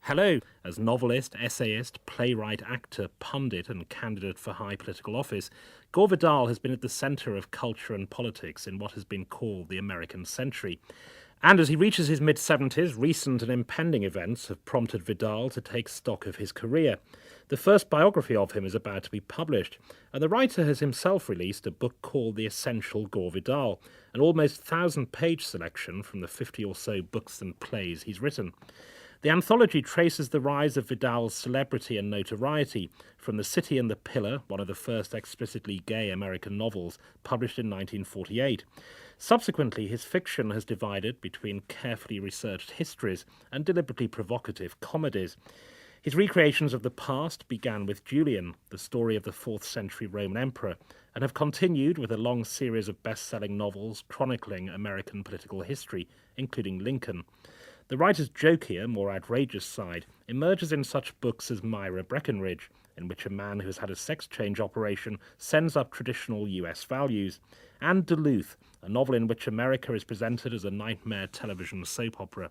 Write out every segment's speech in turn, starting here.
Hello. As novelist, essayist, playwright, actor, pundit, and candidate for high political office, Gore Vidal has been at the centre of culture and politics in what has been called the American century. And as he reaches his mid-70s, recent and impending events have prompted Vidal to take stock of his career. The first biography of him is about to be published, and the writer has himself released a book called The Essential Gore Vidal, an almost 1,000-page selection from the 50 or so books and plays he's written. The anthology traces the rise of Vidal's celebrity and notoriety from The City and the Pillar, one of the first explicitly gay American novels, published in 1948. Subsequently, his fiction has divided between carefully researched histories and deliberately provocative comedies. His recreations of the past began with Julian, the story of the 4th century Roman emperor, and have continued with a long series of best-selling novels chronicling American political history, including Lincoln. The writer's jokier, more outrageous side emerges in such books as Myra Breckinridge, in which a man who has had a sex change operation sends up traditional US values, and Duluth, a novel in which America is presented as a nightmare television soap opera.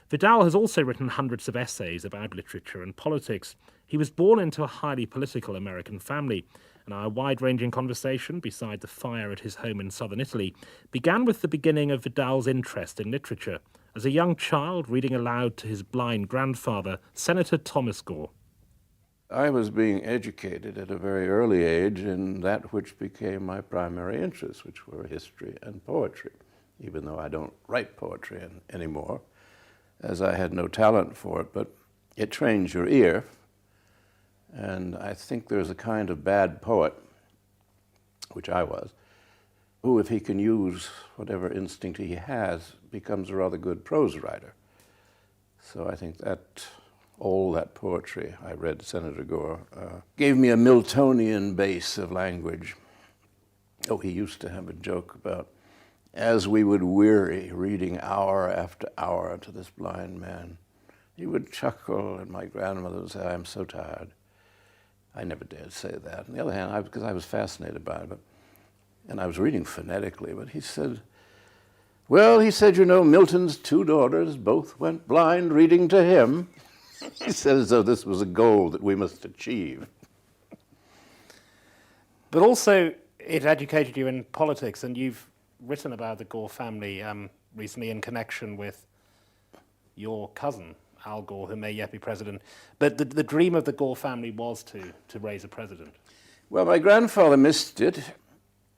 Vidal has also written hundreds of essays about literature and politics. He was born into a highly political American family, and our wide-ranging conversation beside the fire at his home in southern Italy began with the beginning of Vidal's interest in literature, as a young child reading aloud to his blind grandfather, Senator Thomas Gore. I was being educated at a very early age in that which became my primary interests, which were history and poetry, even though I don't write poetry anymore, as I had no talent for it, but it trains your ear. And I think there's a kind of bad poet, which I was, who, if he can use whatever instinct he has, becomes a rather good prose writer. So I think that all that poetry I read Senator Gore gave me a Miltonian base of language. Oh, he used to have a joke about, as we would weary reading hour after hour to this blind man, he would chuckle, and my grandmother would say, "I'm so tired." I never dared say that. On the other hand, because I was fascinated by it, and I was reading phonetically, but he said, you know, Milton's 2 daughters both went blind reading to him. He said as though this was a goal that we must achieve. But also, it educated you in politics, and you've written about the Gore family recently in connection with your cousin, Al Gore, who may yet be president. But the dream of the Gore family was to raise a president. Well, my grandfather missed it.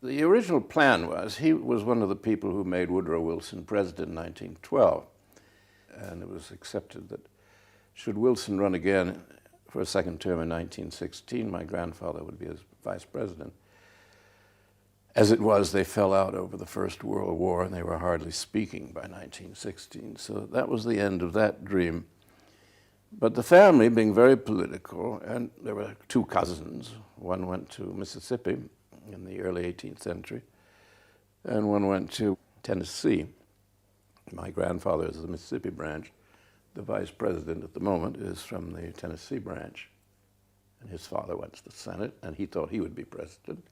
The original plan was, he was one of the people who made Woodrow Wilson president in 1912. And it was accepted that should Wilson run again for a second term in 1916, my grandfather would be his vice president. As it was, they fell out over the First World War, and they were hardly speaking by 1916. So that was the end of that dream. But the family, being very political, and there were 2 cousins. One went to Mississippi in the early 18th century, and one went to Tennessee. My grandfather is the Mississippi branch. The vice president at the moment is from the Tennessee branch. And his father went to the Senate, and he thought he would be president.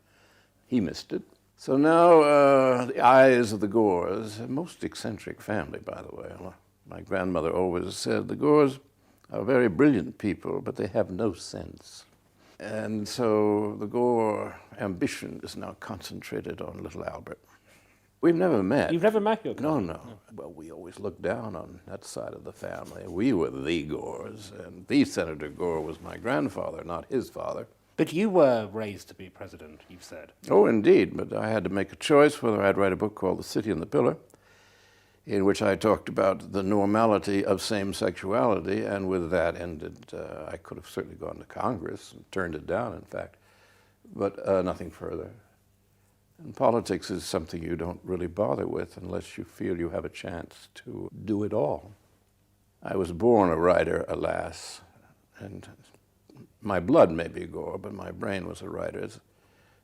He missed it. So now the eyes of the Gores, a most eccentric family, by the way. My grandmother always said, the Gores are very brilliant people, but they have no sense. And so the Gore ambition is now concentrated on little Albert. We've never met. You've never met your cousin? No. Well, we always looked down on that side of the family. We were the Gores, and the Senator Gore was my grandfather, not his father. But you were raised to be president, you've said. Oh, indeed, but I had to make a choice whether I'd write a book called The City and the Pillar, in which I talked about the normality of same sexuality, and with that ended, I could have certainly gone to Congress and turned it down, in fact, but nothing further. And politics is something you don't really bother with unless you feel you have a chance to do it all. I was born a writer, alas, and my blood may be Gore, but my brain was a writer's.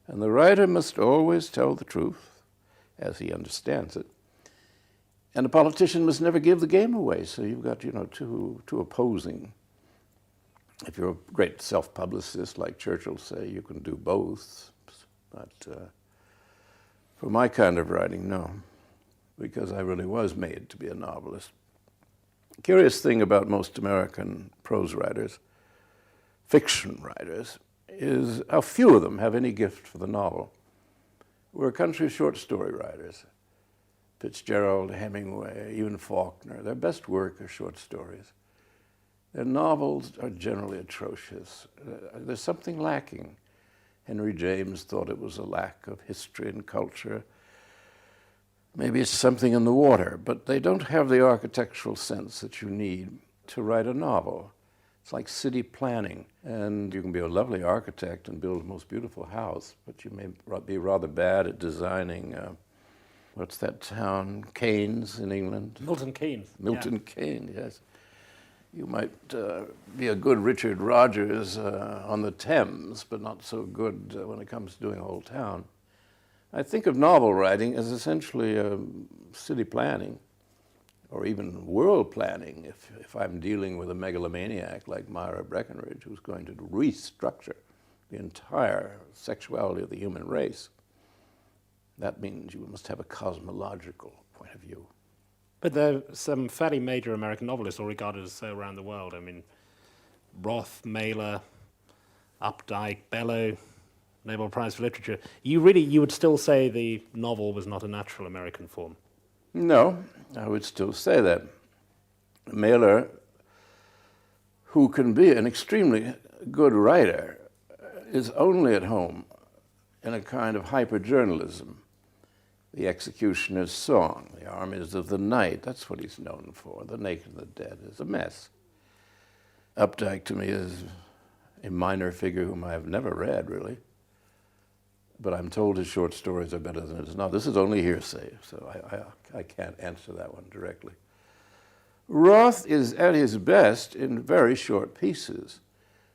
And the writer must always tell the truth, as he understands it. And a politician must never give the game away. So you've got, you know, two opposing. If you're a great self-publicist, like Churchill say, you can do both. But for my kind of writing, no, because I really was made to be a novelist. curious thing about most American prose writers, fiction writers, is how few of them have any gift for the novel. We're a country of short story writers. Fitzgerald, Hemingway, even Faulkner, their best work are short stories. Their novels are generally atrocious. There's something lacking. Henry James thought it was a lack of history and culture. Maybe it's something in the water, but they don't have the architectural sense that you need to write a novel. It's like city planning, and you can be a lovely architect and build the most beautiful house, but you may be rather bad at designing, what's that town, Keynes in England? Milton Keynes. Milton Keynes, yes. You might be a good Richard Rogers on the Thames, but not so good when it comes to doing a whole town. I think of novel writing as essentially city planning, or even world planning, if I'm dealing with a megalomaniac like Myra Breckinridge, who's going to restructure the entire sexuality of the human race. That means you must have a cosmological point of view. But there are some fairly major American novelists, all regarded as so around the world. I mean, Roth, Mailer, Updike, Bellow, Nobel Prize for Literature. You would still say the novel was not a natural American form? No, I would still say that. Mailer, who can be an extremely good writer, is only at home in a kind of hyperjournalism. The Executioner's Song, The Armies of the Night, that's what he's known for. The Naked and the Dead is a mess. Updike, to me, is a minor figure whom I have never read, really. But I'm told his short stories are better than his novels. This is only hearsay, so I can't answer that one directly. Roth is at his best in very short pieces,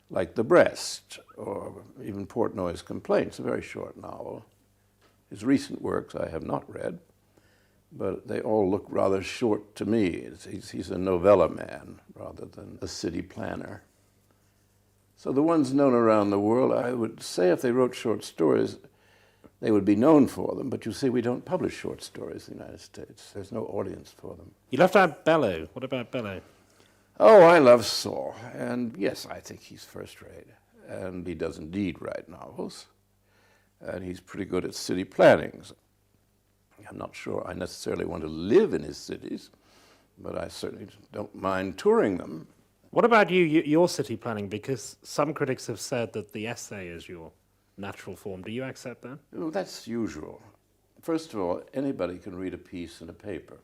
like The Breast, or even Portnoy's Complaints, a very short novel. His recent works I have not read, but they all look rather short to me. He's a novella man rather than a city planner. So the ones known around the world, I would say if they wrote short stories, they would be known for them. But you see, we don't publish short stories in the United States. There's no audience for them. You left out Bellow. What about Bellow? Oh, I love Saul. And yes, I think he's first rate. And he does indeed write novels. And he's pretty good at city planning. I'm not sure I necessarily want to live in his cities, but I certainly don't mind touring them. What about your city planning? Because some critics have said that the essay is your natural form. Do you accept that? Well, that's usual. First of all, anybody can read a piece in a paper.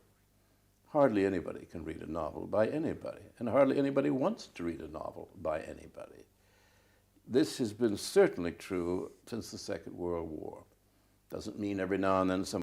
Hardly anybody can read a novel by anybody, and hardly anybody wants to read a novel by anybody. This has been certainly true since the Second World War. Doesn't mean every now and then some